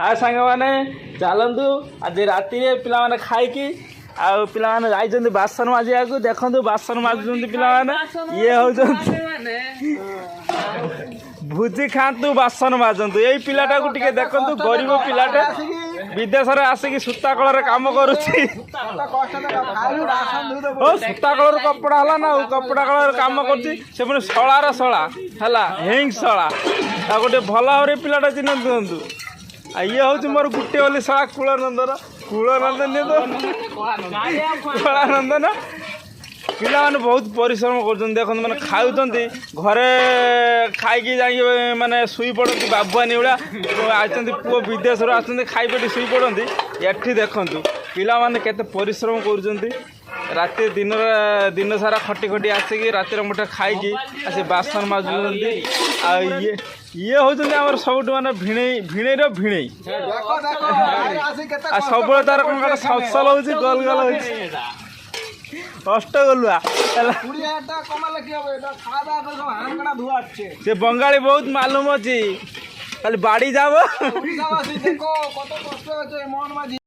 ଆ ସାଙ୍ଗମାନେ ଚାଲନ୍ତୁ ଆଜି ରାତିରେ ପିଲାମାନେ ଖାଇକି ଆଉ ପିଲାମାନେ ଯାଇଛନ୍ତି ବାସନ ମାଜିବାକୁ। ଦେଖନ୍ତୁ ବାସନ ମାଜୁଛନ୍ତି ପିଲାମାନେ। ଇଏ ହଉଛନ୍ତି ଭୋଜି ଖାଆନ୍ତୁ ବାସନ মাজନ୍ତୁ। ଏଇ ପିଲାଟାକୁ ଟିକେ ଦେଖନ୍ତୁ, ଗରିବ ପିଲାଟା ବିଦେଶରେ ଆସିକି ସୂତା କଳରେ କାମ କରୁଛି। ଓ ସୂତା କଳର କପଡ଼ା ହେଲା ନା, ଆଉ କପଡ଼ା କଳରେ କାମ କରୁଛି। ସେ ପୁଣି ଶଳାର ଶଳା ହେଲା, ହେଙ୍ଗ ଶଳା। ତାକୁ ଟିକେ ଭଲ ଭାବରେ ପିଲାଟା ଚିହ୍ନ ଦିଅନ୍ତୁ। ଆଉ ଇଏ ହଉଛି ମୋର ଗୋଟିଏ ବୋଲି ଶଳା କୁଳନନ୍ଦନ। କଳାନନ୍ଦନ ପିଲାମାନେ ବହୁତ ପରିଶ୍ରମ କରୁଛନ୍ତି। ଦେଖନ୍ତୁ ମାନେ ଖାଉଛନ୍ତି, ଘରେ ଖାଇକି ଯାଇକି ମାନେ ଶୋଇ ପଡ଼ନ୍ତି ବାବୁଆନି ଭଳିଆ। ଆସିଛନ୍ତି ପୁଅ ବିଦେଶରୁ ଆସୁଛନ୍ତି, ଖାଇପେଟି ଶୋଇ ପଡ଼ନ୍ତି। ଏଠି ଦେଖନ୍ତୁ ପିଲାମାନେ କେତେ ପରିଶ୍ରମ କରୁଛନ୍ତି। ରାତି ଦିନ ସାରା ଖଟି ଖଟି ଆସିକି ରାତିରେ ମୁଠେ ଖାଇକି ଆସି ବାସନ ମାଜୁଛନ୍ତି। ଆଉ ଇଏ ହଉଛନ୍ତି ଆମର ସବୁଠୁ ମାନେ ଭିଣେଇର ଭିଣେଇ। ଆଉ ସବୁବେଳେ ତାର କ'ଣ ଗୋଟେ ସଲସଲ ହଉଛି, ଗୋଲ ଗୋଲ ହଉଛି, ଅଷ୍ଟଗଲୁଆ ହେଲା। ସେ ବଙ୍ଗାଳୀ ବହୁତ ମାଲୁମ ଅଛି, ଖାଲି ବାଡ଼ି যাব।